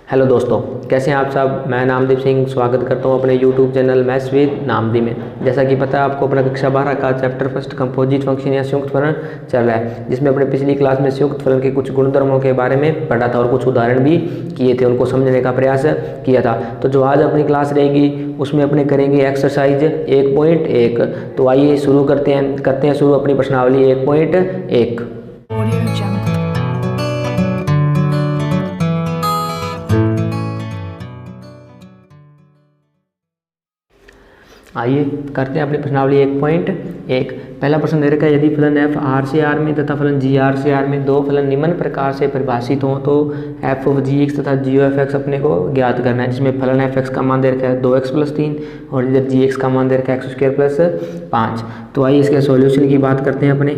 Hello दोस्तों, कैसे हैं आप सब। मैं नामदीप सिंह स्वागत करता हूं अपने YouTube चैनल मैथ्स विद नामदीप में। जैसा कि पता है आपको, अपना कक्षा 12 का चैप्टर फर्स्ट कंपोजिट फंक्शन या संयुक्त फलन चल रहा है, जिसमें अपने पिछली क्लास में संयुक्त फलन के कुछ गुणधर्मों के बारे में पढ़ा था और कुछ उदाहरण भी किए थे, उनको समझने का प्रयास किया था। तो जो आज अपनी क्लास रहेगी उसमें अपने करेंगे एक्सरसाइज 1.1। तो आइए शुरू करते हैं शुरू अपनी प्रश्नावली 1.1। आइए करते हैं अपनी प्रश्नावली 1.1। पहला प्रश्न दे रखा है, यदि फलन f r से r में तथा फलन g r से r में दो फलन निम्न प्रकार से परिभाषित हों तो f of gx तथा g of x अपने को ज्ञात करना है। जिसमें फलन f(x) का मान दे रखा है 2x + 3 और इधर gx का मान दे रखा है x² + 5। तो आइए इसके सॉल्यूशन की बात करते हैं अपने,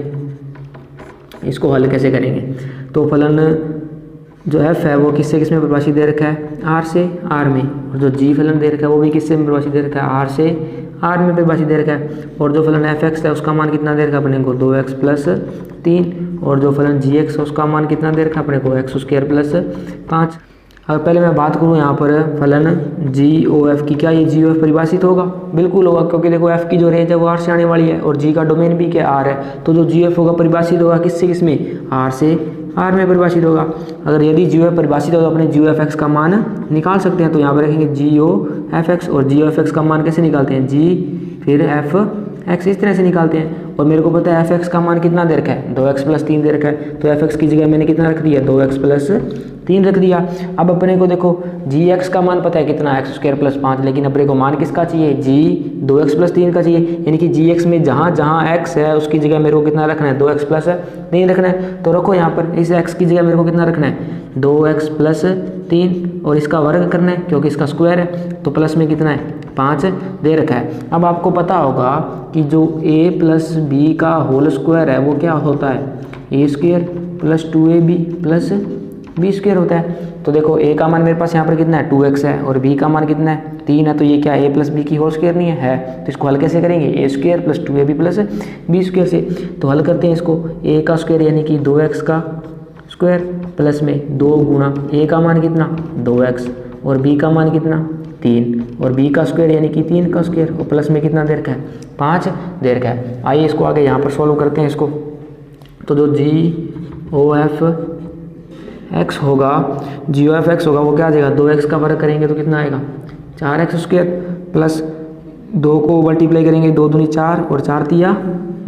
इसको हल कैसे करेंगे। तो फलन जो f है वो किससे किस में परिभाषित दे रखा है, r से r में, और जो g फलन दे रखा है वो भी किससे परिभाषित दे रखा है, r से r में परिभाषित दे रखा है। और जो फलन f(x) है उसका मान कितना दे रखा है अपने को 2x + 3, और जो फलन gx है उसका मान कितना दे रखा है अपने को x² + 5। अब पहले मैं बात करूँ यहाँ पर फलन g o f की, क्या ये g o f परिभाषित होगा? बिल्कुल होगा, क्योंकि देखो f की जो रेंज है वो r से आने वाली है और g का डोमेन भी क्या r है। तो जो g o f होगा परिभाषित होगा किससे किसमें, r से r में परिभाषित होगा। अगर यदि g o f परिभाषित होगा तो अपने g o f x का मान निकाल सकते हैं। तो यहाँ पर रखेंगे g o f x, और g o f x का मान कैसे निकालते हैं, g फिर f x, इस तरह से निकालते हैं। और मेरे को पता है f(x) का मान कितना दे रखा है, 2x + 3 दे रखा है। तो f(x) की जगह मैंने कितना रख दिया, 2x + 3 रख दिया। अब अपने को देखो gx का मान पता है कितना, x² + 5, लेकिन अपने को मान किसका चाहिए, g 2x + 3 का चाहिए। यानी कि gx में जहाँ जहाँ x है उसकी जगह मेरे को कितना रखना है, 2x + 3 रखना है। तो रखो यहाँ पर इस x की जगह मेरे को कितना रखना है, 2x + 3, और इसका वर्ग करना है क्योंकि इसका स्क्वायर है। तो प्लस में कितना है, 5 दे रखा है। अब आपको पता होगा कि जो a + b का होल स्क्वायर है वो क्या होता है, a² + 2ab + b² होता है। तो देखो a का मान मेरे पास यहाँ पर कितना है, 2x है, और b का मान कितना है, 3 है। तो ये क्या a + b की होल स्क्वायर नहीं है? तो इसको हल कैसे करेंगे, a² + 2ab + b² से। तो हल करते हैं इसको, a का स्क्वायर यानी कि 2x का स्क्वायर प्लस में 2 गुणा a का मान कितना 2x और b का मान कितना 3 और b का स्क्वायर यानी कि 3 का स्क्वायर, और प्लस में कितना दे रखा है, 5 दे रखा है। आइए इसको आगे यहाँ पर सॉल्व करते हैं इसको। तो जो g o f x होगा, g o f x होगा वो क्या आ जाएगा, 2x का वर्ग करेंगे तो कितना आएगा, 4x² प्लस 2 को मल्टीप्लाई करेंगे, 2 दूनी 4 और 4 तिया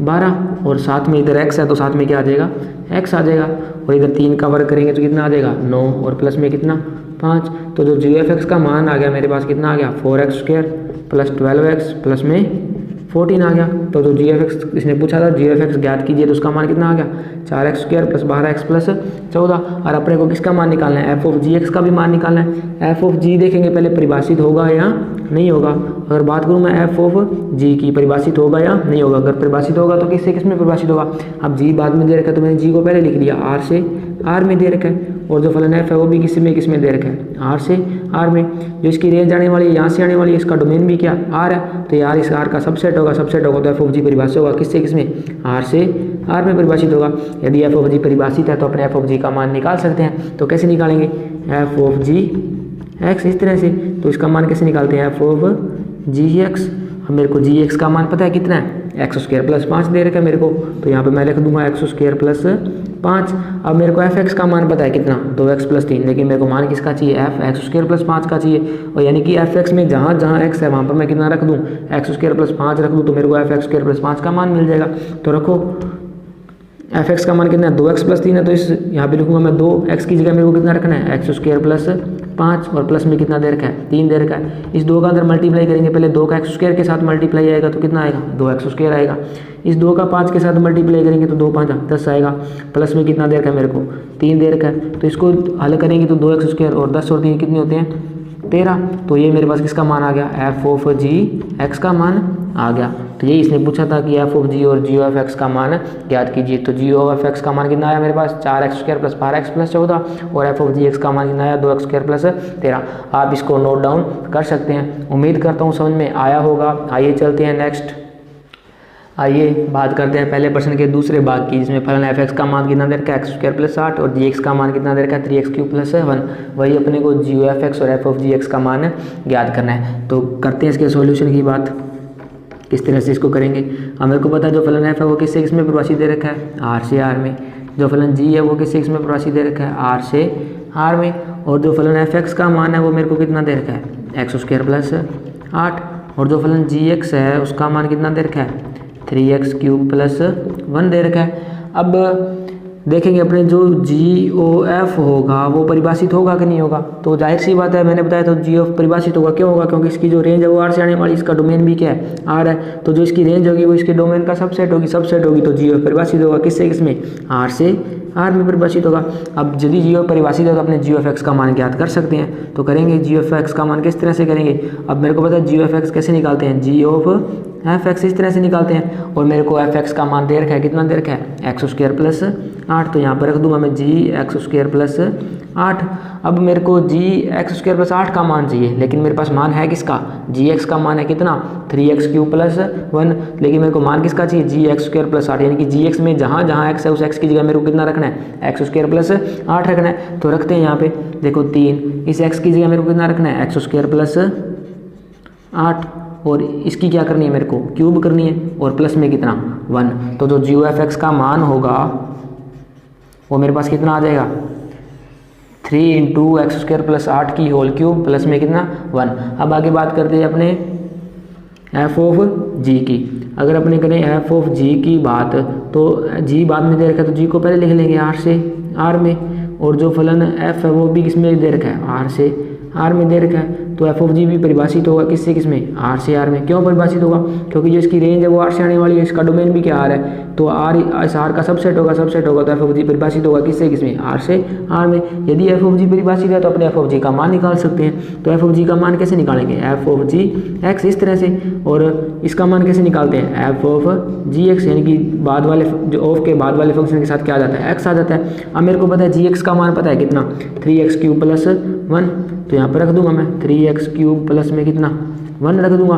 12, और साथ में इधर x है तो साथ में क्या आ जाएगा, x आ जाएगा। और इधर 3 का वर्ग करेंगे तो कितना आ जाएगा, 9, और प्लस में कितना 5। तो जो g f x का मान आ गया मेरे पास कितना आ गया, 4x² + 12x प्लस में 14 आ गया। तो जो g f x इसने पूछा था, g f x ज्ञात कीजिए, तो उसका मान कितना आ गया, 4x² + 12x + 14। और अपने को किसका मान निकालना है, f of gx का भी मान निकालना है। f of g देखेंगे पहले परिभाषित होगा या नहीं होगा। अगर बात करूँ मैं f of g की, परिभाषित होगा या नहीं होगा। अगर परिभाषित होगा तो किससे किस में परिभाषित होगा। अब g बाद में दे रखा है तो मैंने g को पहले लिख लिया, r से r में दे रखा है, और जो फलन f है वो भी किस में दे रखा है, r से r में। जो इसकी रेंज आने वाली है यहाँ से आने वाली है, इसका डोमेन भी क्या r है, तो यार इस r का सबसेट होगा तो f of g परिभाषित होगा किससे किसमें, r से r में परिभाषित होगा। यदि f of g परिभाषित है तो अपने f of g का मान निकाल सकते हैं। तो कैसे निकालेंगे, f of g x, इस तरह से। तो इसका मान कैसे निकालते हैं, f of gx। अब मेरे को gx का मान पता है कितना है, x² + 5 दे रखा है मेरे को, तो यहाँ पे मैं लिख दूंगा x² + 5। अब मेरे को f(x) का मान पता है कितना, 2x + 3, लेकिन मेरे को मान किसका चाहिए, x² + 5 का चाहिए। और यानी कि f(x) में जहाँ जहाँ x है वहाँ पर मैं कितना रख दूँ, x² + 5 रख दूँ, तो मेरे को f(x² + 5 का मान मिल जाएगा। तो रखो f(x) का मान कितना है, 2x + 3 है, तो इस यहाँ पे लिखूंगा मैं 2x की जगह मेरे को कितना रखना है, x² + 5, और प्लस में कितना दे रखा है, 3 दे रखा है। इस 2 का अंदर मल्टीप्लाई करेंगे, पहले 2 का x² के साथ मल्टीप्लाई आएगा तो कितना आएगा, 2x² आएगा। इस 2 का 5 के साथ मल्टीप्लाई करेंगे तो 2 5 10 आएगा, प्लस में कितना दे रखा है मेरे को, 3 दे रखा है। तो इसको हल करेंगे तो 2x² और 10 और 3 कितने होते हैं, 13। तो ये मेरे पास किसका मान आ गया, f of g x का मान आ गया। तो यही इसने पूछा था कि f of g और g of x का मान ज्ञात कीजिए। तो g of x का मान कितना आया मेरे पास, 4x² + 12x + 14, और f of g x का मान कितना आया, 2x² + 13। आप इसको नोट डाउन कर सकते हैं। उम्मीद करता हूँ समझ में आया होगा। आइए चलते हैं नेक्स्ट। आइए बात करते हैं पहले प्रश्न के दूसरे भाग की, जिसमें फलन एफ एक्स का मान कितना दे रखा है x² + 8 और जी एक्स का मान कितना दे रखा है 3x³ + 1। वही अपने को जी ओ एफ एक्स और एफ ऑफ जी एक्स का मान ज्ञात करना है। तो करते हैं इसके सॉल्यूशन की बात, किस तरह से इसको करेंगे। अब मेरे को पता है जो फलन एफ है वो किससे किस में परिभाषित दे रखा है, आर से आर में। जो फलन जी है वो किससे किस में परिभाषित दे रखा है, आर से आर में। और जो फलन एफ एक्स का मान है वो मेरे को कितना दे रखा है x² + 8। और जो फलन जी एक्स है उसका मान कितना दे रखा है 3x³ + 1 दे रखा है। अब देखेंगे अपने जो जी ओ एफ होगा वो परिभाषित होगा कि नहीं होगा। तो जाहिर सी बात है, मैंने बताया तो जी एफ परिभाषित होगा। क्यों होगा, क्योंकि इसकी जो रेंज है वो आर से आने वाली, इसका डोमेन भी क्या है आर है। तो जो इसकी रेंज होगी वो इसके डोमेन का सबसेट होगी तो जी एफ परिभाषित होगा किससे किसमें, आर से आर में परिभाषित होगा। अब यदि जी एफ परिभाषित होगा तो अपने जी एफ एक्स का मान ज्ञात कर सकते हैं। तो करेंगे जी एफ एक्स का मान किस तरह से करेंगे। अब मेरे को पता है जी एफ एक्स कैसे निकालते हैं, जी ऑफ एफ एक्स इस तरह से निकालते हैं। और मेरे को एफ एक्स का मान दे रखा है, कितना दे रखा है x² + 8। तो यहाँ पर रख दूंगा मैं जी x² + 8। अब मेरे को जी x² + 8 का मान चाहिए, लेकिन मेरे पास मान है किसका, जी एक्स का मान है कितना 3x³ + 1। लेकिन मेरे को मान किसका चाहिए, जी x² + 8, यानी कि जी एक्स में जहाँ जहाँ x है उस x की जगह मेरे को कितना रखना है x² + 8 रखना है। तो रखते हैं यहाँ पे, देखो 3, इस x की जगह मेरे को कितना रखना है x² + 8। और इसकी क्या करनी है, मेरे को क्यूब करनी है, और प्लस में कितना 1। तो जो जी ओ एफ एक्स का मान होगा वो मेरे पास कितना आ जाएगा 3 × x² + 8 की होल क्यूब प्लस में कितना 1। अब आगे बात करते हैं अपने एफ ऑफ जी की। अगर अपने करें एफ ऑफ जी की बात, तो जी बाद में दे रखा है तो जी को पहले लिख लेंगे आर से आर में। और जो फलन एफ है वो भी किसमें दे रखा है, आर से आर में दे रखा है। तो एफ ऑफ जी भी परिभाषित होगा किससे किसमें, आर से आर में। क्यों परिभाषित होगा, क्योंकि जो इसकी रेंज है वो आर से आने वाली है, इसका डोमेन भी क्या आर है। तो आर इस आर का सबसेट होगा तो एफ ऑफ जी परिभाषित होगा किससे किसमें, आर से आर में। यदि एफ ऑफ जी परिभाषित है तो अपने एफ ऑफ जी का मान निकाल सकते हैं। तो एफ ऑफ जी का मान कैसे निकालेंगे, एफ ऑफ जी एक्स इस तरह से। और इसका मान कैसे निकालते हैं, एफ ऑफ जी एक्स, यानी कि बाद वाले जो ऑफ के बाद वाले फंक्शन के साथ क्या आ जाता है, एक्स आ जाता है। अब मेरे को पता है जी एक्स का मान पता है कितना 3x³ + 1। तो यहाँ पर रख दूंगा मैं 3x³ प्लस में कितना 1 रख दूंगा।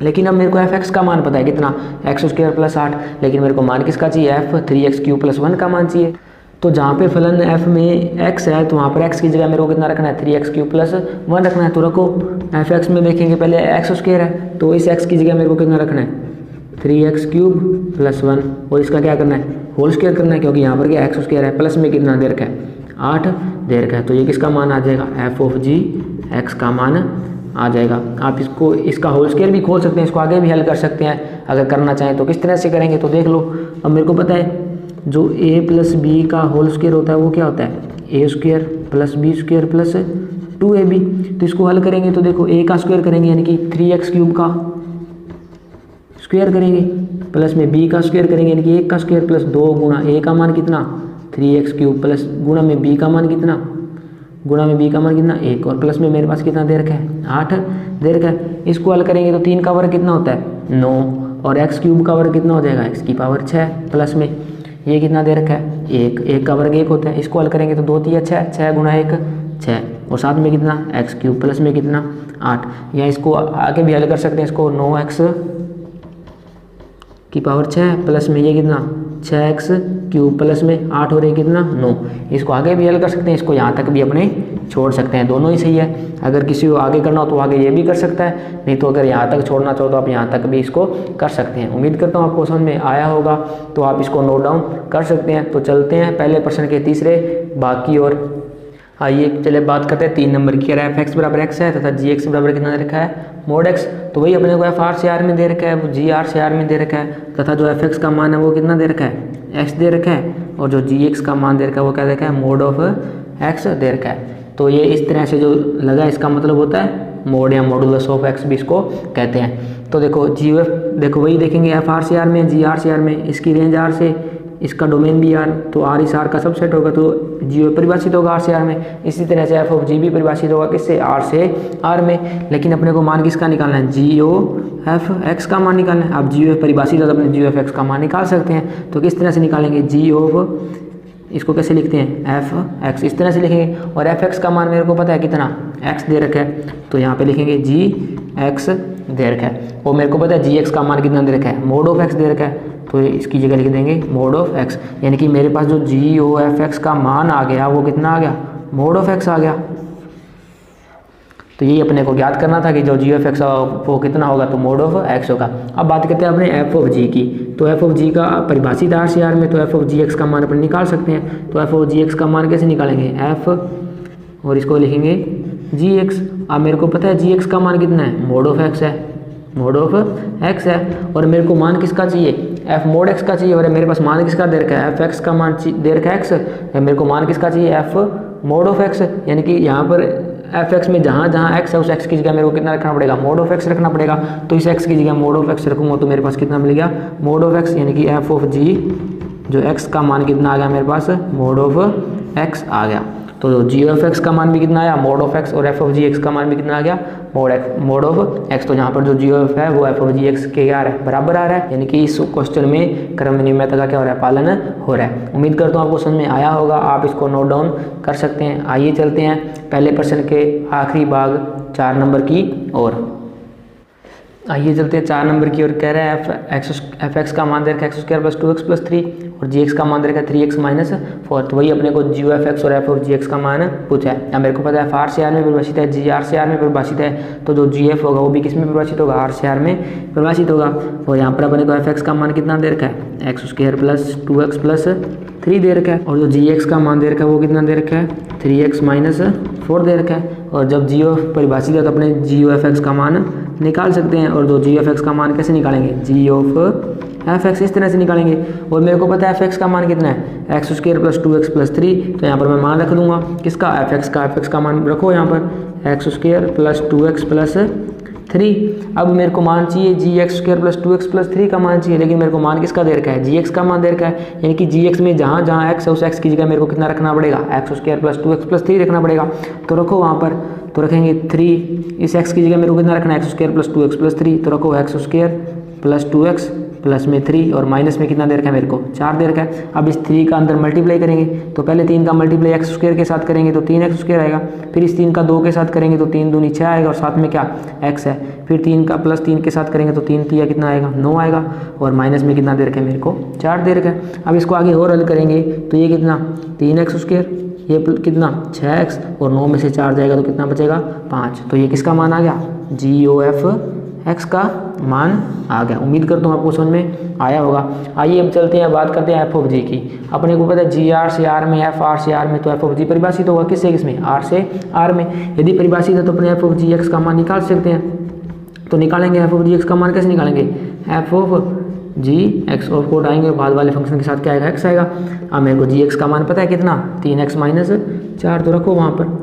लेकिन अब मेरे को एफ एक्स का मान पता है कितना x² + 8, लेकिन मेरे को मान किसका चाहिए, एफ 3x³ + 1 का मान चाहिए। तो जहाँ पे फलन f में x है तो वहाँ पर x की जगह मेरे को कितना रखना है 3x³ + 1 रखना है। तो रखो एफ एक्स में देखेंगे पहले x² है, तो इस x की जगह मेरे को कितना रखना है 3x³ + 1। और इसका क्या करना है, होल स्क्वायर करना है, क्योंकि यहाँ पर क्या x² है, प्लस में कितना दे रखा है 8 दे रखा है। तो ये किसका मान आ जाएगा, एफ ऑफ जी एक्स का मान आ जाएगा। आप इसको इसका होल स्क्वायर भी खोल सकते हैं, इसको आगे भी हल कर सकते हैं अगर करना चाहें। तो किस तरह से करेंगे तो देख लो। अब मेरे को पता है जो a + b का होल स्क्वायर होता है वो क्या होता है a² + b² + 2ab। तो इसको हल करेंगे तो देखो a का स्क्वायर करेंगे यानी कि 3x³ का स्क्वायर करेंगे, प्लस में b का स्क्वायर करेंगे यानी कि 1 का स्क्वायर प्लस 2 गुणा a का मान कितना 3x³ प्लस गुणा में b का मान कितना 1, और प्लस में मेरे पास कितना दे रखा है 8 दे रखा है। इसको हल करेंगे तो 3 का वर्ग कितना होता है 9, और x³ का वर्ग कितना हो जाएगा x⁻6 प्लस में ये कितना दे रखा है 1 का वर्ग 1 होता है। इसको हल करेंगे तो 2 × 3 = 6 गुणा 1 6, और साथ में कितना x³ प्लस में कितना 8। या इसको आगे भी हल कर सकते हैं, इसको 9x⁻6 प्लस में ये कितना 6x³ प्लस में 8 और ये कितना 9। इसको आगे भी हल कर सकते हैं, इसको यहाँ तक भी अपने छोड़ सकते हैं, दोनों ही सही है। अगर किसी को आगे करना हो तो आगे ये भी कर सकता है, नहीं तो अगर यहाँ तक छोड़ना चाहो तो आप यहाँ तक भी इसको कर सकते हैं। उम्मीद करता हूँ आपको समझ में आया होगा, तो आप इसको नोट डाउन कर सकते हैं। तो चलते हैं पहले प्रश्न के तीसरे भाग की ओर। आइए चले बात करते हैं 3 नंबर की। एफ एक्स बराबर x है तथा जी एक्स बराबर कितना दे रखा है mod x। तो वही अपने को एफ आर से आर में दे रखा है, वो जी आर से आर में दे रखा है, तथा जो एफ एक्स का मान है वो कितना दे रखा है x दे रखा है, और जो जी एक्स का मान दे रखा है वो क्या दे रखा है mod ऑफ x दे रखा है। तो ये इस तरह से जो लगा इसका मतलब होता है मोड या मॉडुलस ऑफ x भी इसको कहते हैं। तो देखो जी एफ देखो वही देखेंगे एफ आर से आर में जी आर से आर में, इसकी रेंज आर से, इसका डोमेन भी आर, तो आर इस आर का सबसेट होगा तो जी परिभाषित होगा आर से आर में। इसी तरह से एफ ऑफ जी भी परिभाषित होगा किससे आर से आर में। लेकिन अपने को मान किसका निकालना है जी ओ एफ एक्स का मान निकालना है। अब जी ओ परिभाषित है तो अपने जी ओ एफ एक्स का मान निकाल सकते हैं। तो किस तरह से निकालेंगे जी ऑफ, इसको कैसे लिखते हैं एफ एक्स, इस तरह से लिखेंगे। और एफ एक्स का मान मेरे को पता है कितना एक्स दे रखा है, तो यहाँ पे लिखेंगे जी एक्स दे रखा है। और मेरे को पता है जी एक्स का मान कितना दे रखा है, मोड ऑफ एक्स दे रखा है, तो इसकी जगह लिख देंगे मोड ऑफ एक्स, यानी कि मेरे पास जो जी ओ एफ एक्स का मान आ गया वो कितना आ गया, मोड ऑफ एक्स आ गया। तो यही अपने को याद करना था कि जो जी एफ एक्स वो कितना होगा, तो मोड ऑफ एक्स होगा। अब बात करते हैं अपने एफ ऑफ जी की। तो एफ ऑफ जी का परिभाषित आर सी आर में, तो एफ ऑफ जी एक्स का मान अपन निकाल सकते हैं। तो एफ ऑफ जी एक्स का मान कैसे निकालेंगे, एफ और इसको लिखेंगे जी एक्स। अब मेरे को पता है जी एक्स का मान कितना है, मोड ऑफ एक्स है, मोड ऑफ एक्स है। और मेरे को मान किसका चाहिए, एफ मोड एक्स का चाहिए। और मेरे पास मान किसका दे रखा है, एफ एक्स का मान दे रखा है एक्स, मेरे को मान किसका चाहिए, एफ मोड ऑफ एक्स। यानी कि यहाँ पर एफ एक्स में जहाँ जहाँ एक्स है उस एक्स की जगह मेरे को कितना रखना पड़ेगा, मोड ऑफ एक्स रखना पड़ेगा। तो इस एक्स की जगह मोड ऑफ एक्स रखूँगा तो मेरे पास कितना मिल गया, मोड ऑफ एक्स, यानी कि एफ ऑफ जी जो एक्स का मान कितना आ गया मेरे पास, मोड ऑफ एक्स आ गया। तो जी ऑफ एक्स का मान भी कितना आया, मोड ऑफ एक्स, और एफ ऑफ जी एक्स का मान भी कितना आ गया, मोड ऑफ एक्स। तो यहाँ पर जो जी ऑफ है वो एफ ऑफ जी एक्स के क्या आ रहा है, बराबर आ रहा है। यानी कि इस क्वेश्चन में क्रम विनिमयता का क्या हो रहा है, पालन हो रहा है। उम्मीद करता हूँ आपको समझ में आया होगा, आप इसको नोट डाउन कर सकते हैं। आइए चलते हैं पहले प्रश्न के आखिरी भाग 4 नंबर की ओर। आइए चलते हैं 4 नंबर की ओर। कह रहा है एफ एक्स का मान दे रखा है x square plus 2x plus 3 और जी एक्स का मान दे रखा है 3x माइनस 4। तो वही अपने को जी एफ एक्स और एफ ऑफ जी एक्स का मान पूछा है। अब मेरे को पता है एफ आर सी आर में परिभाषित है, जी आर सी आर में परिभाषित है, तो जो जी एफ होगा वो भी किस में परिभाषित होगा, आर सी आर में परिभाषित होगा। और यहाँ पर अपने को एफ एक्स का मान कितना दे रखा है, x square plus 2x plus 3 दे रखा है। और जो जी एक्स का मान दे रखा है वो कितना दे रखा है, 3x माइनस 4 दे रखा है। और जब जी ऑफ परिभाषित है तो अपने जी एफ एक्स का मान निकाल सकते हैं। और जो जी एफ एक्स का मान कैसे निकालेंगे, जी ऑफ एफ एक्स इस तरह से निकालेंगे। और मेरे को पता है एफ एक्स का मान कितना है, x square plus 2x plus 3। तो यहाँ पर मैं मान रख दूंगा किसका, एफ एक्स का मान रखो यहाँ पर x square plus 2x plus 3। अब मेरे को मान चाहिए जी x square plus 2x plus 3 का मान चाहिए, लेकिन मेरे को मान किसका दे रखा है, जी एक्स का मान दे रखा है। यानी कि जी एक्स में जहाँ जहाँ एक्स है उस एक्स की जगह मेरे को कितना रखना पड़ेगा, x square plus 2x plus 3 रखना पड़ेगा। तो रखो वहाँ पर, तो रखेंगे 3, इस एक्स की जगह मेरे को कितना रखना है, x square plus 2x plus 3। तो रखो x square plus 2x plus में 3 और माइनस में कितना दे रखा है मेरे को, 4 दे रखा है। अब इस 3 का अंदर मल्टीप्लाई करेंगे, तो पहले 3 का मल्टीप्लाई एक्स स्क्वायर के साथ करेंगे तो 3x स्क्वायर आएगा। फिर इस 3 का 2 के साथ करेंगे तो 3 दूनी 6 आएगा और साथ में क्या x है। फिर 3 का प्लस 3 के साथ करेंगे तो 3 3 कितना आएगा, 9 आएगा। और माइनस में कितना दे रखा है मेरे को, 4 दे रखा है। अब इसको आगे और हल करेंगे तो ये कितना 3x स्क्वायर, ये कितना 6x और 9 में से 4 जाएगा तो कितना बचेगा 5। तो ये किसका मान आ गया, जी ओ एफ एक्स का मान आ गया। उम्मीद करता हूँ आपको समझ में आया होगा। आइए अब चलते हैं, बात करते हैं एफ ऑफ जी की। अपने को पता है जी आर से आर में, एफ आर से आर में, तो एफ ऑफ जी परिभाषित होगा किससे किसमें, आर से आर में। यदि परिभाषित है तो अपने एफ ऑफ जी एक्स का मान निकाल सकते हैं। तो निकालेंगे एफ ऑफ जी एक्स का मान कैसे निकालेंगे, F of G X of कोड आएंगे, बाद वाले फंक्शन के साथ क्या आएगा, एक्स आएगा। अब मेरे को जी एक्स का मान पता है कितना, 3x माइनस 4। तो रखो वहाँ पर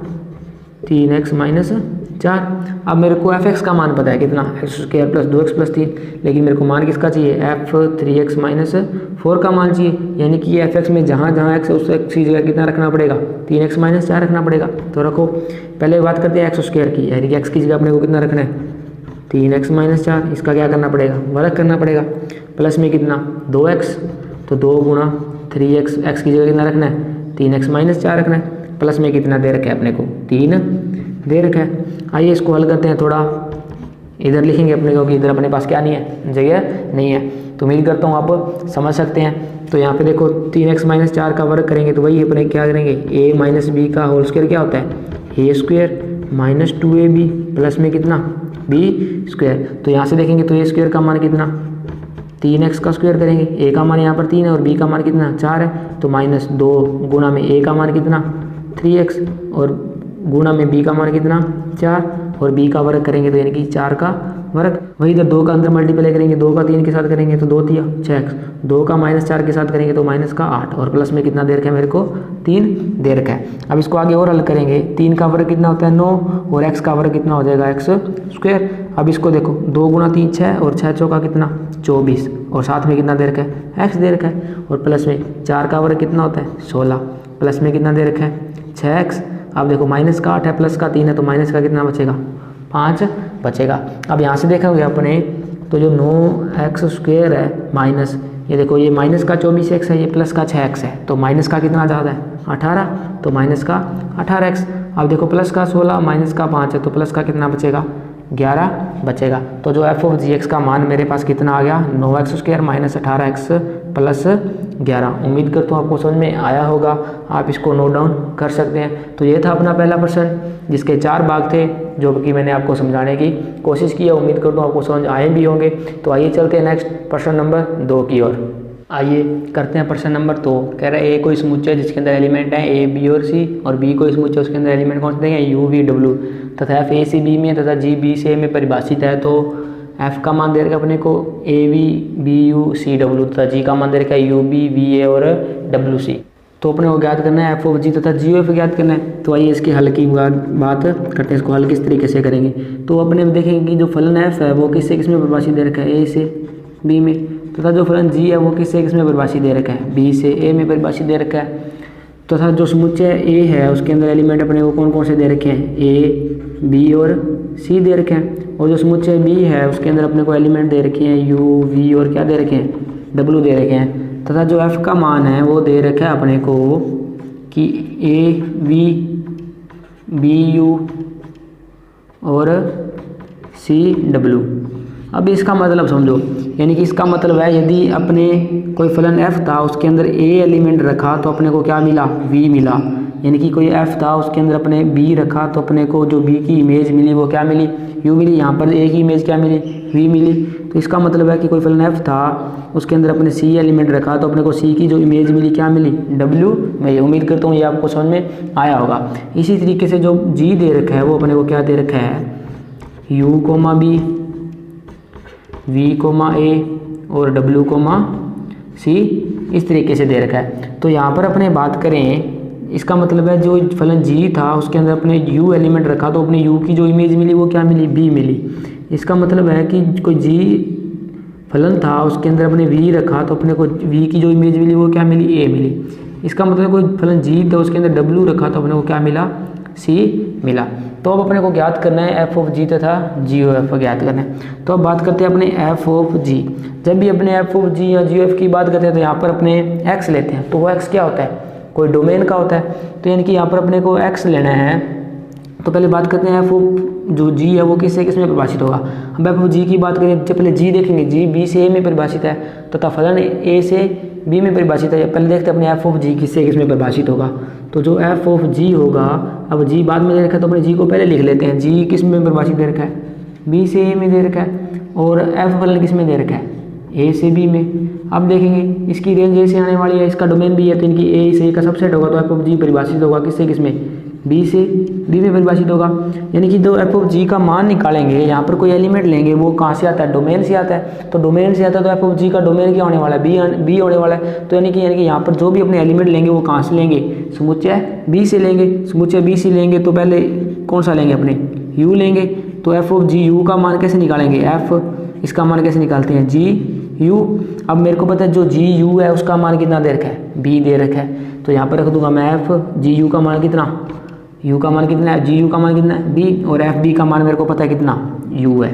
3x माइनस 4। अब मेरे को एफ एक्स का मान पता है कितना, x square plus 2x plus 3। लेकिन मेरे को मान किसका चाहिए, एफ 3x माइनस 4 का मान चाहिए। यानी कि एफ एक्स में जहाँ जहाँ एक्स है उस एक्स की जगह कितना रखना पड़ेगा, 3x माइनस 4 रखना पड़ेगा। तो रखो, पहले बात करते हैं एक्स स्क्वायर की, यानी कि एक्स की जगह अपने को कितना रखना है, 3x माइनस 4। इसका क्या करना पड़ेगा, वर्ग करना पड़ेगा। प्लस में कितना 2x, तो 2 गुणा 3x, एक्स की जगह कितना रखना है, 3x माइनस 4 रखना है। प्लस में कितना दे रखा है अपने को, 3 दे रखा है। आइए इसको हल करते हैं। थोड़ा इधर लिखेंगे अपने को कि इधर अपने पास क्या नहीं है, जगह नहीं है। तो उम्मीद करता हूँ आप समझ सकते हैं। तो यहाँ पे देखो 3x माइनस 4 का वर्ग करेंगे तो वही अपने क्या करेंगे, a माइनस बी का होल स्क्वायर क्या होता है, a square minus 2ab plus में कितना b स्क्वायर। तो यहाँ से देखेंगे तो a स्क्वायर का मान कितना, 3x का स्क्वायर करेंगे, a का मान यहाँ पर 3 है और b का मान कितना 4 है। तो माइनस 2 गुणा में a का मान कितना 3x और गुणा में b का मान कितना 4 और b का वर्ग करेंगे तो यानी कि 4 का वर्ग। वही इधर 2 का अंदर मल्टीप्लाई करेंगे, 2 का 3 के साथ करेंगे तो 2 3 6x, 2 का माइनस 4 के साथ करेंगे तो माइनस का 8 और प्लस में कितना दे रखा है मेरे को, 3 दे रखा है। अब इसको आगे और हल करेंगे, 3 का वर्ग कितना होता है 9 और x का वर्ग कितना हो जाएगा x स्क्वायर। अब इसको देखो 2 गुणा 3 6 और 6 चौका कितना 24 और साथ में कितना दे रखा है, x दे रखा है। और प्लस में 4 का वर्ग कितना होता है 16, प्लस में कितना दे रखा है 6x। अब देखो माइनस का 8 है प्लस का 3 है तो माइनस का कितना बचेगा 5 बचेगा। अब यहाँ से देखोगे अपने तो जो 9x स्क्वायर है माइनस, ये देखो ये माइनस का 24x है, ये प्लस का 6x है, तो माइनस का कितना ज़्यादा है 18, तो माइनस का 18x। अब देखो प्लस का 16 माइनस का 5 है तो प्लस का कितना बचेगा 11 बचेगा। तो जो एफ ऑफ जी एक्स का मान मेरे पास कितना आ गया, 9x² माइनस 18x प्लस 11। उम्मीद करता हूँ आपको समझ में आया होगा, आप इसको नोट डाउन कर सकते हैं। तो ये था अपना पहला प्रश्न जिसके 4 भाग थे जो कि मैंने आपको समझाने की कोशिश की है। उम्मीद करता हूँ आपको समझ आए भी होंगे। तो आइए चलते हैं नेक्स्ट प्रश्न नंबर 2 की ओर। आइए करते हैं प्रश्न नंबर 2। कह रहा है ए कोई समुच्चय जिसके अंदर एलिमेंट है ए बी और सी, और बी कोई समुच्चय उसके अंदर एलिमेंट कौन से देंगे यू वी डब्ल्यू, तथा एफ ए सी बी में तथा जी बी से में परिभाषित है। तो एफ का मान दे रखा अपने को A V B U C W, तथा जी का मान दे रखा है यू बी वी ए और डब्ल्यू सी। तो अपने को ज्ञात करना है एफ ऑफ जी तथा जी एफ ज्ञात करना है। तो आइए इसके हल की बात करते हैं, इसको हल किस तरीके से करेंगे। तो अपने देखेंगे कि जो फलन एफ है वो किससे किस में परिभाषित दे रखा है ए से बी में, तथा जो फलन जी है वो किससे किस में परिभाषित दे रखा है बी से ए में परिभाषित दे रखा है। तथा जो समुच्चय ए है उसके अंदर एलिमेंट अपने को कौन कौन से दे रखे हैं ए बी और सी दे रखे हैं, और जो समुच्चय बी है उसके अंदर अपने को एलिमेंट दे रखे हैं यू वी और क्या दे रखे हैं डब्ल्यू दे रखे हैं। तथा जो एफ का मान है वो दे रखा है अपने को कि ए वी बी यू और सी डब्ल्यू। अब इसका मतलब समझो, यानी कि इसका मतलब है यदि अपने कोई फलन f था उसके अंदर a एलिमेंट रखा तो अपने को क्या मिला v मिला, यानी कि कोई f था उसके अंदर अपने b रखा तो अपने को जो b की इमेज मिली वो क्या मिली u मिली। यहाँ पर a की इमेज क्या मिली v मिली। तो इसका मतलब है कि कोई फलन f था उसके अंदर अपने c एलिमेंट रखा तो अपने को c की जो इमेज मिली क्या मिली w। मैं ये उम्मीद करता हूँ ये आपको समझ में आया होगा। इसी तरीके से जो g दे रखा है वो अपने को क्या दे रखा है u comma b v comma a और w कोमा c इस तरीके से दे रखा है। तो यहाँ पर अपने बात करें, इसका मतलब है जो फलन g था उसके अंदर अपने u एलिमेंट रखा तो अपने u की जो इमेज मिली वो क्या मिली b मिली। इसका मतलब है कि कोई g फलन था उसके अंदर अपने v रखा तो अपने को v की जो इमेज मिली वो क्या मिली a मिली। इसका मतलब कोई फलन g था उसके अंदर w रखा तो अपने को क्या मिला c मिला। तो अब अपने को ज्ञात करना है एफ ऑफ जी तथा जी ओ एफ ज्ञात करना है। तो अब बात करते हैं अपने एफ ऑफ जी। जब भी अपने एफ ऑफ जी या जी ओ एफ की बात करते हैं तो यहाँ पर अपने एक्स लेते हैं। तो वो एक्स क्या होता है कोई डोमेन का होता है। तो यानी कि यहाँ पर अपने को एक्स लेना है। तो पहले बात करते हैं एफ ऑफ जो जी है वो किससे किस में परिभाषित होगा। अब एफ ऑफ जी की बात करें जब पहले जी देखेंगे, जी बी से ए में परिभाषित है तथा फलन ए से बी में परिभाषित है। पहले देखते हैं अपने एफ ऑफ जी किससे किस में परिभाषित होगा। तो जो एफ ऑफ जी होगा, अब जी बाद में दे रखा है तो अपने जी को पहले लिख लेते हैं। जी किस में परिभाषित दे रखा है बी से ए में दे रखा है, और एफ फलन किस में दे रखा है ए से बी में। अब देखेंगे इसकी रेंज ए से आने वाली है, इसका डोमेन भी है तो इनकी ए से का सबसेट होगा। तो एफ ऑफ जी परिभाषित होगा किससे किस में बी से बी में परिभाषित होगा। यानी कि जो एफ ऑफ जी का मान निकालेंगे यहाँ पर कोई एलिमेंट लेंगे वो कहाँ से आता है डोमेन से आता है। तो डोमेन से आता है तो एफ ऑफ जी का डोमेन क्या होने वाला है बी होने वाला है। तो यानी कि यहाँ पर जो भी अपने एलिमेंट लेंगे वो कहाँ से लेंगे समुच्चय बी से लेंगे। समुच्चय बी से लेंगे तो पहले कौन सा लेंगे अपने यू लेंगे। तो एफ ऑफ जी यू का मान कैसे निकालेंगे एफ इसका मान कैसे निकालते हैं जी यू। अब मेरे को पता है जो जी यू है उसका मान कितना दे रखा है बी दे रखा है। तो यहाँ पर रख दूंगा मैं एफ जी यू का मान कितना u का मान कितना है जी यू का मान कितना है b, और एफ बी का मान मेरे को पता है कितना u है।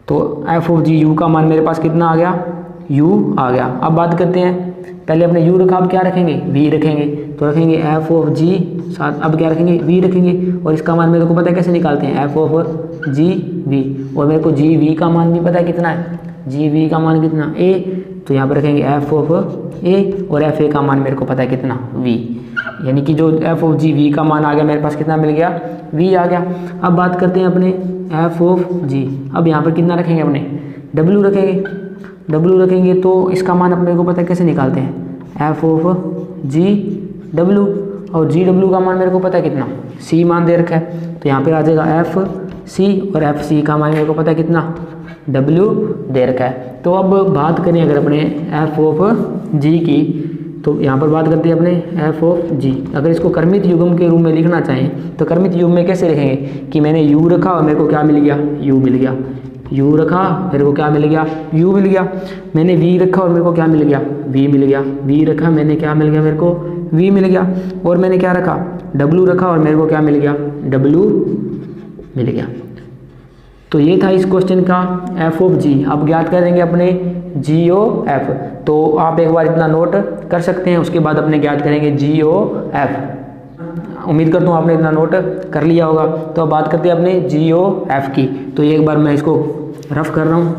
तो एफ ऑफ जी यू का मान मेरे पास कितना आ गया u आ गया। अब बात करते हैं पहले अपने u रखा, अब क्या रखेंगे v रखेंगे। तो रखेंगे एफ ऑफ जी साथ अब क्या रखेंगे v रखेंगे, और इसका मान मेरे को पता है कैसे निकालते हैं एफ ऑफ जी वी, और मेरे को जी वी का मान भी पता है कितना है जी वी का मान कितना a। तो यहाँ पर रखेंगे एफ ऑफ ए, और एफ ए का मान मेरे को पता है कितना v। यानी कि जो एफ ऑफ जी वी का मान आ गया मेरे पास कितना मिल गया v आ गया। अब बात करते हैं अपने एफ ऑफ जी। अब यहाँ पर कितना रखेंगे अपने w रखेंगे तो इसका मान अपने को पता है कैसे निकालते हैं एफ ऑफ जी डब्ल्यू, और जी डब्ल्यू का मान मेरे को पता है कितना c मान दे रखा है। तो यहाँ पर आ जाएगा एफ सी, और एफ सी का मान मेरे को पता है कितना w दे रखा है। तो अब बात करें अगर अपने एफ ऑफ जी की, तो यहाँ पर बात करते हैं अपने एफ ऑफ जी। अगर इसको क्रमित युग्म के रूप में लिखना चाहें तो क्रमित युग्म में कैसे लिखेंगे कि मैंने u रखा और मेरे को क्या मिल गया u मिल गया, u रखा मेरे को क्या मिल गया u मिल गया। मैंने v रखा और मेरे को क्या मिल गया v मिल गया, v रखा मैंने क्या मिल गया मेरे को v मिल गया। और मैंने क्या रखा w रखा और मेरे को क्या मिल गया w मिल गया। तो ये था इस क्वेश्चन का एफ ऑफ जी। अब ज्ञात करेंगे अपने जी ओ एफ। तो आप एक बार इतना नोट कर सकते हैं, उसके बाद अपने ज्ञात करेंगे जी ओ एफ। उम्मीद करता हूँ आपने इतना नोट कर लिया होगा। तो अब बात करते हैं अपने GOF की। तो एक बार मैं इसको रफ कर रहा हूँ।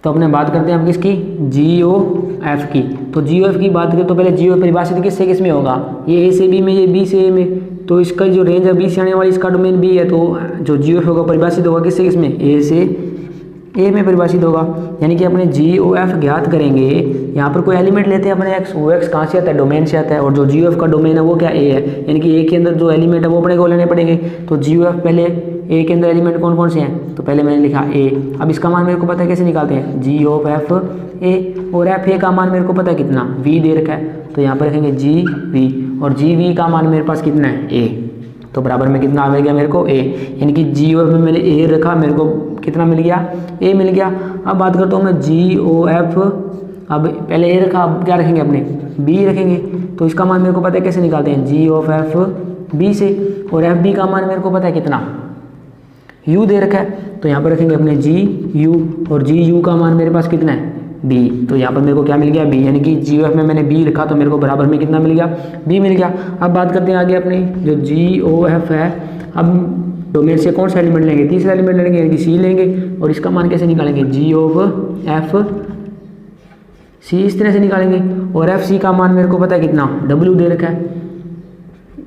तो अपने बात करते हैं अब किसकी, GOF की। तो GOF की बात करें तो पहले GOF परिभाषित किससे किस में होगा, ये A से B में, ये B से A में। तो इसका जो रेंज है B से आने वाली, इसका डोमेन B है, तो जो GOF होगा परिभाषित होगा किससे किस में, A से A में परिभाषित होगा। यानी कि अपने GOF ज्ञात करेंगे, यहाँ पर कोई एलिमेंट लेते हैं अपने x, वो x कहाँ से आता है, डोमेन से आता है, और जो GOF का डोमेन है वो क्या A है, यानी कि A के अंदर जो एलिमेंट है वो अपने को लेने पड़ेंगे। तो GOF पहले A के अंदर एलिमेंट कौन कौन से हैं, तो पहले मैंने लिखा A। अब इसका मान मेरे को पता है कैसे निकालते हैं, GOF A, और FA का मान मेरे को पता है कितना, V दे रखा है, तो यहाँ पर रखेंगे GV, और GV का मान मेरे पास कितना है A, तो बराबर में कितना आ गया मेरे को A। यानी कि GOF में मैंने A रखा, मेरे को कितना मिल गया, A मिल गया। अब बात करता हूँ मैं GOF, अब पहले A रखा, अब क्या रखेंगे अपने B रखेंगे, तो इसका मान मेरे को पता है कैसे निकालते हैं, GOF B से, और FB का मान मेरे को पता है कितना, U दे रखा है, तो यहाँ पर रखेंगे अपने GU, और GU का मान मेरे पास कितना है B, तो यहाँ पर मेरे को क्या मिल गया B, यानी कि GOF में मैंने B रखा, तो मेरे को बराबर में कितना मिल गया, B मिल गया। अब बात करते हैं आगे अपनी जो GOF है। अब डोमेन से कौन सा एलिमेंट लेंगे, तीसरा एलिमेंट लेंगे, यानी कि C लेंगे, और इसका मान कैसे निकालेंगे, GOF C इस तरह से निकालेंगे, और FC का मान मेरे को पता है कितना, W दे रखा है,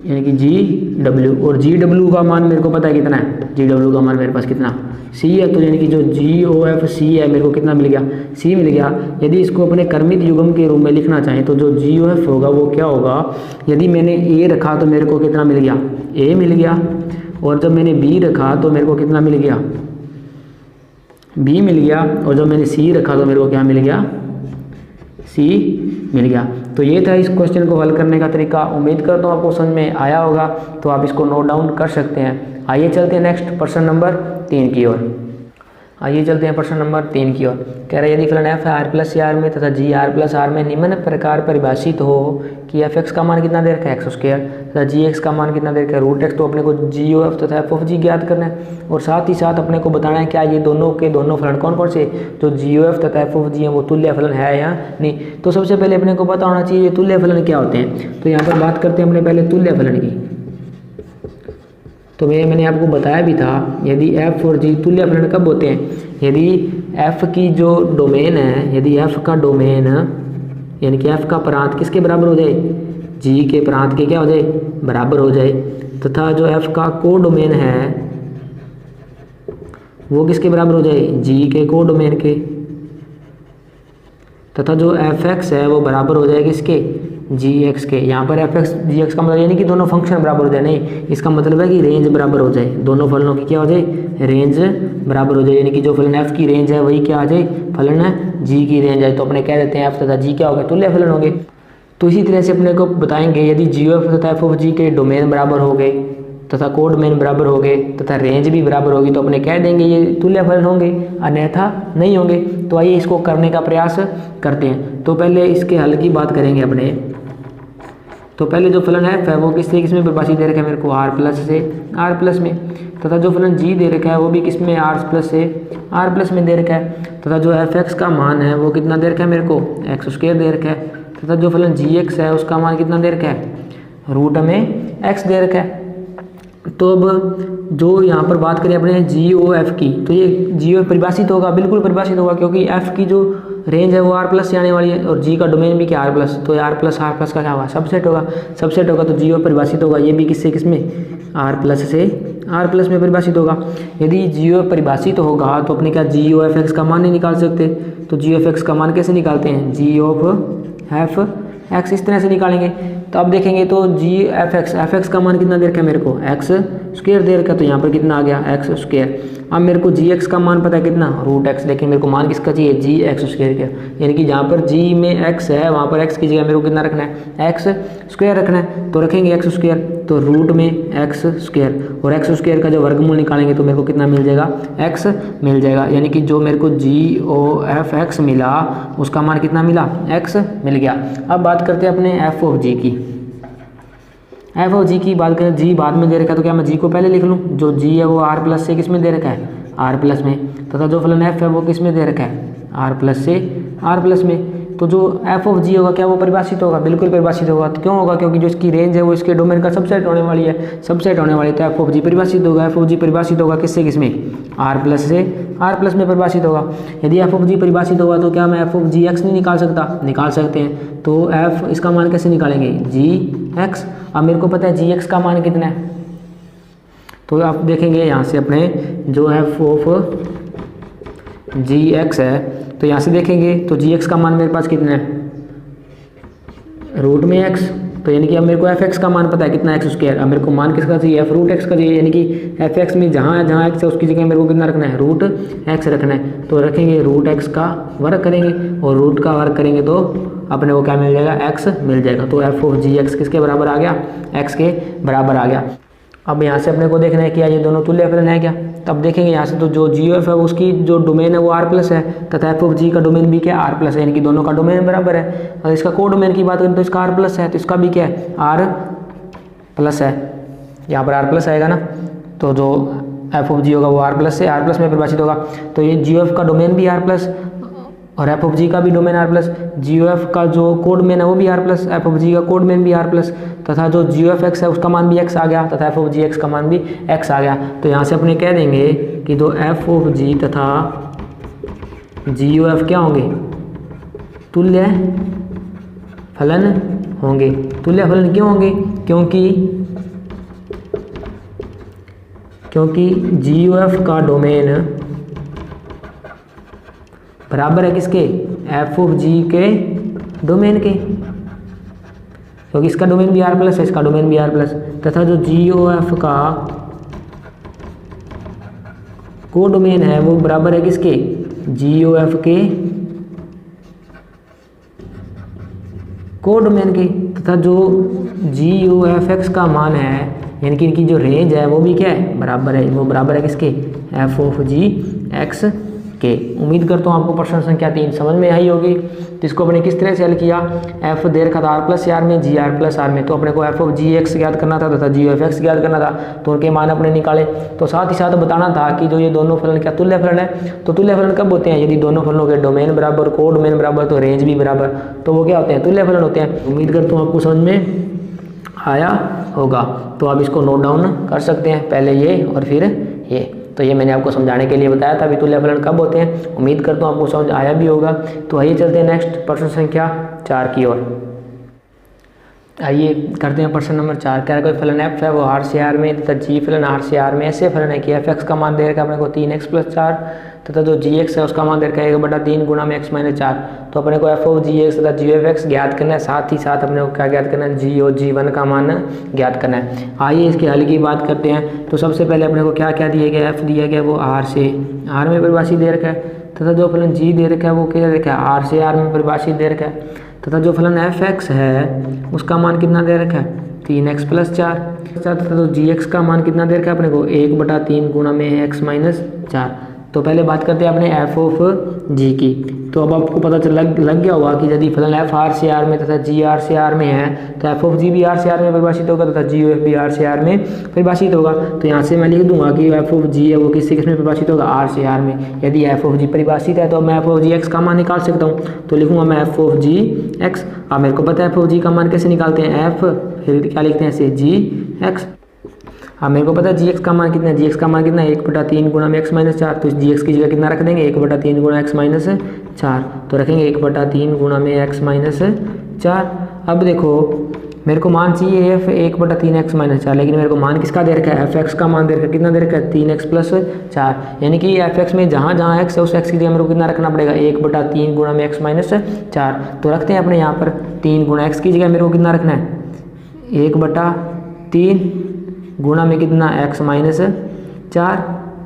यानी कि GW, और GW का मान मेरे को पता है कितना है, GW का मान मेरे पास कितना C है, तो यानी कि जो GOF C है मेरे को कितना मिल गया, C मिल गया। यदि इसको अपने क्रमित युग्म के रूप में लिखना चाहें तो जो GOF होगा वो क्या होगा, यदि मैंने A रखा तो मेरे को कितना मिल गया, A मिल गया, और जब मैंने B रखा तो मेरे को कितना मिल गया, B मिल गया, और जब मैंने C रखा तो मेरे को क्या मिल गया, C मिल गया। तो ये था इस क्वेश्चन को हल करने का तरीका। उम्मीद करता हूँ आपको समझ में आया होगा, तो आप इसको नोट डाउन कर सकते हैं। आइए चलते हैं नेक्स्ट प्रश्न नंबर 3 की ओर। आइए चलते हैं प्रश्न नंबर 3 की ओर। कह रहा है यदि फलन f r प्लस आर में तथा g r प्लस आर में निम्न प्रकार परिभाषित हो कि f x का मान कितना दे रखा है, x स्क्वायर, तथा g x का मान कितना दे रखा है, रूट x। तो अपने को GOF तथा f of g ज्ञात करना है, और साथ ही साथ अपने को बताना है क्या ये दोनों के दोनों फलन कौन कौन से, जो GOF तथा f of g हैं वो तुल्य फलन है या नहीं। तो सबसे पहले अपने को पता होना चाहिए ये तुल्य फलन क्या होते हैं। तो यहाँ पर बात करते हैं अपने पहले तुल्य फलन की। तो मैंने आपको बताया भी था, यदि f और g तुल्य फलन कब होते हैं, यदि f की जो डोमेन है, यदि f का डोमेन यानी कि f का प्रांत किसके बराबर हो जाए, g के प्रांत के क्या हो जाए, बराबर हो जाए, तथा जो f का को डोमेन है वो किसके बराबर हो जाए, g के को डोमेन के, तथा जो f(x) है वो बराबर हो जाए किसके, gx के। यहाँ पर f(x) gx का मतलब यानी कि दोनों फंक्शन बराबर हो जाए, नहीं इसका मतलब है कि रेंज बराबर हो जाए, दोनों फलनों की क्या हो जाए, रेंज बराबर हो जाए। यानी कि जो फलन f की रेंज है वही क्या आ जाए, फलन g की रेंज है। तो अपने कह देते हैं f तथा g क्या हो गए, तुल्य फलन हो गए। तो इसी तरह से अपने को बताएंगे यदि GOF तथा f of g के डोमेन बराबर हो गए तथा कोड डोमेन बराबर हो गए तथा रेंज भी बराबर होगी, तो अपने कह देंगे ये तुल्य फलन होंगे, अन्यथा नहीं होंगे। तो आइए इसको करने का प्रयास करते हैं। तो पहले इसके हल की बात करेंगे अपने। तो पहले जो फलन है वो किस में परिभाषित दे रखा है मेरे को, r प्लस से r प्लस में, तथा जो फलन g दे रखा है वो भी किस में, r प्लस से r प्लस में दे रखा है, तथा जो f(x) का मान है वो कितना दे रखा है मेरे को, x स्क्वायर दे रखा है, तथा जो फलन gx है उसका मान कितना दे रखा है, रूट में x दे रखा है। तो अब जो यहाँ पर बात करें अपने GOF की, तो ये GOF परिभाषित होगा, बिल्कुल परिभाषित होगा, क्योंकि f की जो रेंज है वो r प्लस से आने वाली है, और g का डोमेन भी क्या r प्लस, तो r प्लस का क्या होगा, सबसेट होगा, सबसेट होगा तो GOF परिभाषित होगा, ये भी किससे किस में, r प्लस से r प्लस में परिभाषित होगा। यदि GOF परिभाषित होगा तो अपने क्या GOF(x) का मान नहीं निकाल सकते, तो GOF(x) का मान कैसे निकालते हैं, GOF(x) इस तरह से निकालेंगे। तो अब देखेंगे तो f(x) का मान कितना दे रखा है मेरे को, x स्क्वायर दे रखा है, तो यहाँ पर कितना आ गया, x स्क्वायर। अब मेरे को gx का मान पता है कितना, रूट x, लेकिन मेरे को मान किसका चाहिए, gx स्क्वायर का, यानी कि जहाँ पर g में x है वहाँ पर x की जगह मेरे को कितना रखना है, x स्क्वायर रखना है। तो रखेंगे x स्क्वायर, तो रूट में x स्क्वायर, और x स्क्वायर का जो वर्गमूल निकालेंगे तो मेरे को कितना मिल जाएगा, x मिल जाएगा। यानी कि जो मेरे को GOF(x) मिला उसका मान कितना मिला, x मिल गया। अब बात करते हैं अपने f of g की। f of g की बात करें, g बाद में दे रखा है, तो क्या मैं g को पहले लिख लूँ, जो g है वो r प्लस से किस में दे रखा है, r प्लस में, तथा जो फलन f है वो किस में दे रखा है, r प्लस से r प्लस में। तो जो एफ ऑफ जी होगा क्या वो परिभाषित होगा, बिल्कुल परिभाषित होगा। तो क्यों होगा, क्योंकि जो इसकी रेंज है वो इसके डोमेन का सबसेट होने वाली है, सबसेट होने वाली, तो एफ ऑफ जी परिभाषित होगा। एफ ऑफ जी परिभाषित होगा किससे, किसमें, आर प्लस से, आर प्लस में परिभाषित होगा। यदि एफ ऑफ जी परिभाषित होगा तो क्या मैं एफ ऑफ जी एक्स नहीं निकाल सकता, निकाल सकते हैं। तो एफ इसका मान कैसे निकालेंगे, जी एक्स। अब मेरे को पता है जी एक्स का मान कितना है, तो आप देखेंगे यहाँ से अपने जो एफ ऑफ जी एक्स है, तो यहाँ से देखेंगे तो जी एक्स का मान मेरे पास कितना है, रूट में एक्स। तो यानी कि अब मेरे को एफ एक्स का मान पता है कितना, एक्स स्क्वायर। अब मेरे को मान किसका चाहिए, एफ रूट एक्स का चाहिए। यानी कि एफ एक्स में जहाँ जहाँ एक्स है उसकी जगह मेरे को कितना रखना है, रूट एक्स रखना है। तो रखेंगे रूट एक्स का वर्ग करेंगे, और रूट का वर्ग करेंगे तो अपने को क्या मिल जाएगा, एक्स मिल जाएगा। तो एफ ऑफ जी एक्स किसके बराबर आ गया, एक्स के बराबर आ गया। अब यहाँ से अपने को देखना है कि ये दोनों तुल्य फलन है क्या। तब देखेंगे यहाँ से तो जो जी एफ है उसकी जो डोमेन है वो आर प्लस है, तथा एफ ऑफ जी का डोमेन भी क्या, आर प्लस है। यानी कि दोनों का डोमेन बराबर है। और इसका को डोमेन की बात करें तो इसका आर प्लस है, तो इसका भी क्या है, आर प्लस है। यहाँ पर आर प्लस आएगा ना, तो जो एफ ऑफ जी होगा वो आर प्लस से, आर प्लस में परिभाषित होगा। तो ये जी एफ का डोमेन भी आर प्लस और एफ ऑफ जी का भी domain are plus. Ji F का जो कोड मेन है वो भी आर प्लस, एफ ऑफ जी का कोड मेन भी आर प्लस, तथा जो जी एफ एक्स है उसका मान भी एक्स आ गया, तथा एफ ऑफ जी एक्स का मान भी एक्स आ गया। तो यहाँ से अपने कह देंगे कि जो एफ ऑफ जी तथा जी यू एफ क्या होंगे, तुल्य फलन होंगे। तुल्य फलन क्यों होंगे, क्योंकि जी यू एफ का डोमेन बराबर है किसके, एफ ऑफ जी के डोमेन के, क्योंकि इसका डोमेन भी आर प्लस है, इसका डोमेन भी आर प्लस, तथा जो जी ओ एफ का को डोमेन है वो बराबर है किसके, जी ओ एफ के को डोमेन के, तथा जो जी ओ एफ एक्स का मान है यानी कि इनकी जो रेंज है वो भी क्या है, बराबर है, वो बराबर है किसके, एफ ऑफ जी एक्स के। उम्मीद करता हूँ आपको प्रश्न संख्या 3 समझ में आई होगी। तो इसको अपने किस तरह से हल किया, एफ दे रखा था आर प्लस आर में, जी आर प्लस आर में, तो अपने को एफ ऑफ जी एक्स ज्ञात करना था तथा जी एफ एक्स ज्ञात करना था, तो उनके मान अपने निकाले। तो साथ ही साथ बताना था कि जो ये दोनों फलन क्या तुल्य फलन है। तो तुल्य फलन कब होते हैं, यदि दोनों फलनों के डोमेन बराबर, को डोमेन बराबर, तो रेंज भी बराबर, तो वो क्या होते हैं, तुल्य फलन होते हैं। उम्मीद करता हूँ आपको समझ में आया होगा। तो आप इसको नोट डाउन कर सकते हैं, पहले ये और फिर ये। तो ये मैंने आपको समझाने के लिए बताया था, तुल्य फलन कब होते हैं। उम्मीद करता हूँ आपको समझ आया भी होगा। तो आइए चलते हैं नेक्स्ट प्रश्न संख्या 4 की ओर। आइए करते हैं प्रश्न नंबर 4। क्या कोई फलन एफ है वो आर से आर में तथा जी फलन आर से आर में ऐसे फलन है कि एफ एक्स का मान दे रखा है अपने को 3x + 4 तथा जो जी एक्स है उसका मान दे रखा है 1/3 गुणा में x - 4। तो अपने को एफ ऑफ जी एक्स तथा जी एफ एक्स ज्ञात करना है, साथ ही साथ अपने को क्या ज्ञात करना है, जी और जी वन का मान ज्ञात करना है। आइए इसके हल की बात करते हैं। तो सबसे पहले अपने को क्या क्या दिया गया, एफ दिया गया वो आर से आर में परिभाषित दे रखा है, तथा जो फलन जी दे रखा है वो क्या दे रखा है, आर से आर में परिभाषित दे रखा है, तथा जो फलन एफ एक्स है उसका मान कितना दे रखा है 3x + 4 तथा तो जी एक्स का मान कितना दे रखा है अपने को 1/3 गुणा में x - 4। तो पहले बात करते हैं अपने एफ ऑफ जी की। तो अब आपको पता लग गया होगा कि यदि फलन एफ आर से आर में तथा जी आर से आर में है तो एफ ऑफ जी भी आर से आर में परिभाषित होगा तथा जी एफ भी आर से आर में परिभाषित होगा। तो यहाँ से मैं लिख दूंगा कि एफ ऑफ जी है वो किस में परिभाषित होगा, आर से आर में। यदि एफ ऑफ जी परिभाषित है तो मैं एफ ऑफ जी एक्स का मान निकाल सकता हूँ। तो लिखूंगा मैं एफ ऑफ जी एक्स। अब मेरे को पता है एफ ऑफ जी का मान कैसे निकालते हैं, एफ फिर क्या लिखते हैं ऐसे जी एक्स। हाँ मेरे को पता है जी एक्स का मान कितना है, जी एक्स का मान कितना है 1/3 गुणा में x - 4। तो इस जी एक्स की जगह कितना रख देंगे 1/3 गुणा x - 4। तो रखेंगे 1/3 गुणा में x - 4। अब देखो मेरे को मान चाहिए f 1/3 x - 4, लेकिन मेरे को मान किसका दे रखा है, एफ एक्स का मान दे रखा है, कितना दे रखा है 3x + 4। यानी कि एफ एक्स में जहाँ जहाँ x है उस x की जगह मेरे को कितना रखना पड़ेगा 1/3 गुणा में x - 4। तो रखते हैं अपने यहाँ पर 3 गुणा x की जगह मेरे को कितना रखना है 1/3 गुणा में कितना x - 4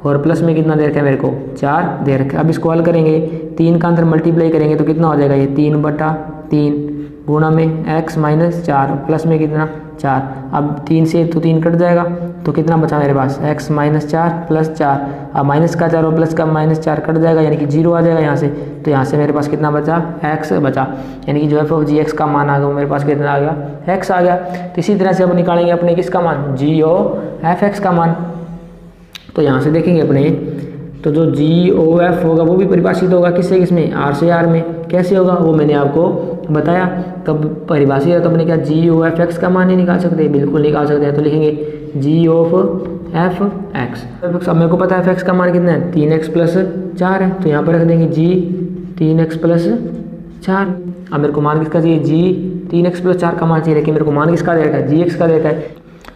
और प्लस में कितना दे रखा है मेरे को 4 दे रखा है। अब इसको हल करेंगे, 3 का अंदर मल्टीप्लाई करेंगे तो कितना हो जाएगा ये 3/3 गुणा में x - 4 प्लस में कितना 4। अब 3 से तो 3 कट जाएगा तो कितना बचा मेरे पास x - 4 + 4। अब माइनस का 4 और प्लस का -4 कट जाएगा यानी कि 0 आ जाएगा यहाँ से। तो यहाँ से मेरे पास कितना बचा x बचा, यानी कि जो एफ ऑफ जी एक्स का मान आ गया वो मेरे पास कितना आ गया x आ गया। तो इसी तरह से अब निकालेंगे अपने किसका मान, जी ओ एफ एक्स का मान। तो यहाँ से देखेंगे अपने तो जो GOF होगा वो भी परिभाषित होगा किससे, किसमें, R से R में। कैसे होगा वो मैंने आपको बताया। कब परिभाषित है तो हमने क्या GOF का मान नहीं निकाल सकते, बिल्कुल निकाल सकते हैं। तो लिखेंगे GOF x। अब मेरे को पता है f का मान कितना है, 3x + 4 है, तो यहाँ पर रख देंगे g 3x + 4। अब मेरे को मान किसका चाहिए, g 3x + 4 का मान चाहिए, लेकिन मेरे को मान किसका दे रखा है, gx का दे रखा है।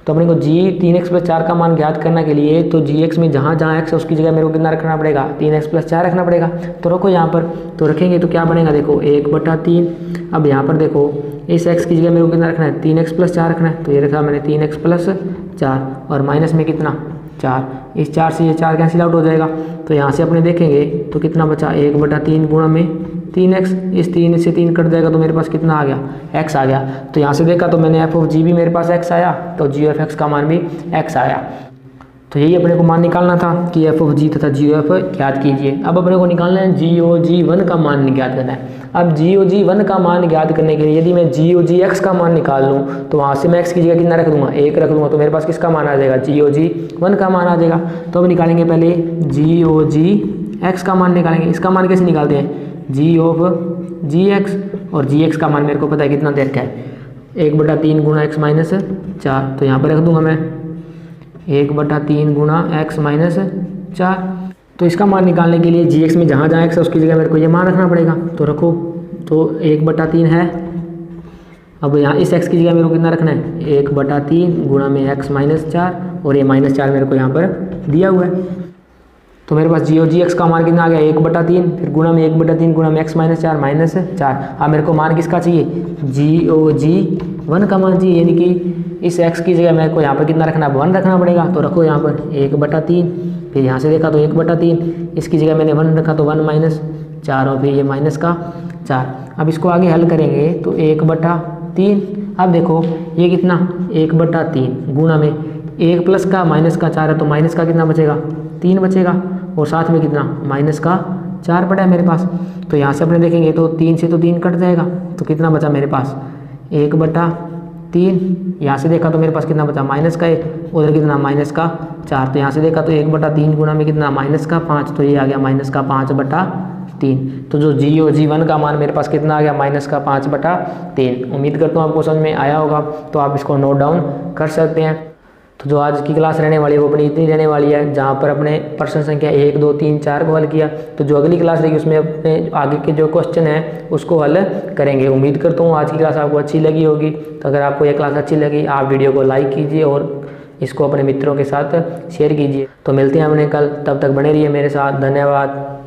तो अपने को g 3x + 4 का मान ज्ञात करने के लिए तो gx में जहाँ जहाँ x है उसकी जगह मेरे को कितना रखना पड़ेगा, 3x + 4 रखना पड़ेगा। तो रखो यहाँ पर, तो रखेंगे तो क्या बनेगा, देखो 1/3। अब यहाँ पर देखो इस x की जगह मेरे को कितना रखना है, 3x + 4 रखना है। तो ये रखा मैंने 3x + 4 और माइनस में कितना 4, इस 4 से ये 4 कैंसिल आउट हो जाएगा। तो यहाँ से अपने देखेंगे तो कितना बचा, 1/3 गुणा में 3x, इस 3 से 3 कट जाएगा तो मेरे पास कितना आ गया, x आ गया। तो यहाँ से देखा तो मैंने f(g) भी मेरे पास x आया, तो g(x) का मान भी x आया। तो यही अपने को मान निकालना था कि f(g) तथा g(f) ज्ञात कीजिए। अब अपने को निकालना है GOG1 का मान ज्ञात करना है। अब GOG1 का मान ज्ञात करने के लिए यदि मैं GOGx का मान निकाल लूँ तो वहाँ से मैं x की जगह कितना रख दूंगा, 1 रख दूंगा, तो मेरे पास किसका मान आ जाएगा, GOG1 का मान आ जाएगा। तो अब निकालेंगे पहले GOGx का मान निकालेंगे। इसका मान कैसे निकालते हैं, g(gx) और gx का मान मेरे को पता है कितना दे रखा है, 1/3 गुणा x - 4। तो यहाँ पर रख दूंगा मैं 1/3 गुणा x - 4। तो इसका मान निकालने के लिए gx में जहाँ जहाँ x है उसकी जगह मेरे को ये मान रखना पड़ेगा। तो रखो, तो 1/3 है। अब यहाँ इस x की जगह मेरे को कितना रखना है, 1/3 गुणा में x - 4 और ये -4 मेरे को यहाँ पर दिया हुआ है। तो मेरे पास GOGx का मान कितना आ गया, 1/3, फिर गुणा में 1/3 गुणा में x - 4 -4। अब मेरे को मान किसका चाहिए, GOG1 का मान चाहिए, यानी कि इस x की जगह मेरे को यहाँ पर कितना रखना है, 1 रखना पड़ेगा। तो रखो यहाँ पर 1/3, फिर यहाँ से देखा तो 1/3, इसकी जगह मैंने 1 रखा तो 1 - 4 और फिर ये -4। अब इसको आगे हल करेंगे तो 1/3। अब देखो ये कितना, 1/3 गुणा में 1 प्लस का माइनस का 4 है, तो माइनस का कितना बचेगा, 3 बचेगा, और साथ में कितना -4 पड़ा है मेरे पास। तो यहाँ से अपने देखेंगे तो 3 से तो 3 कट जाएगा, तो कितना बचा मेरे पास, 1/3। यहाँ से देखा तो मेरे पास कितना बचा, -1, उधर कितना -4। तो यहाँ से देखा तो 1/3 गुणा में कितना -5, तो ये आ गया -5/3। तो जो GOG1 का मान मेरे पास कितना आ गया, -5/3। उम्मीद करता हूँ आपको समझ में आया होगा, तो आप इसको नोट डाउन कर सकते हैं। तो जो आज की क्लास रहने वाली है वो अपनी इतनी रहने वाली है, जहाँ पर अपने प्रश्न संख्या 1, 2, 3, 4 को हल किया। तो जो अगली क्लास रहेगी उसमें अपने आगे के जो क्वेश्चन है उसको हल करेंगे। उम्मीद करता हूँ आज की क्लास आपको अच्छी लगी होगी। तो अगर आपको ये क्लास अच्छी लगी, आप वीडियो को लाइक कीजिए और इसको अपने मित्रों के साथ शेयर कीजिए। तो मिलते हैं अपने कल, तब तक बने रहिए मेरे साथ। धन्यवाद।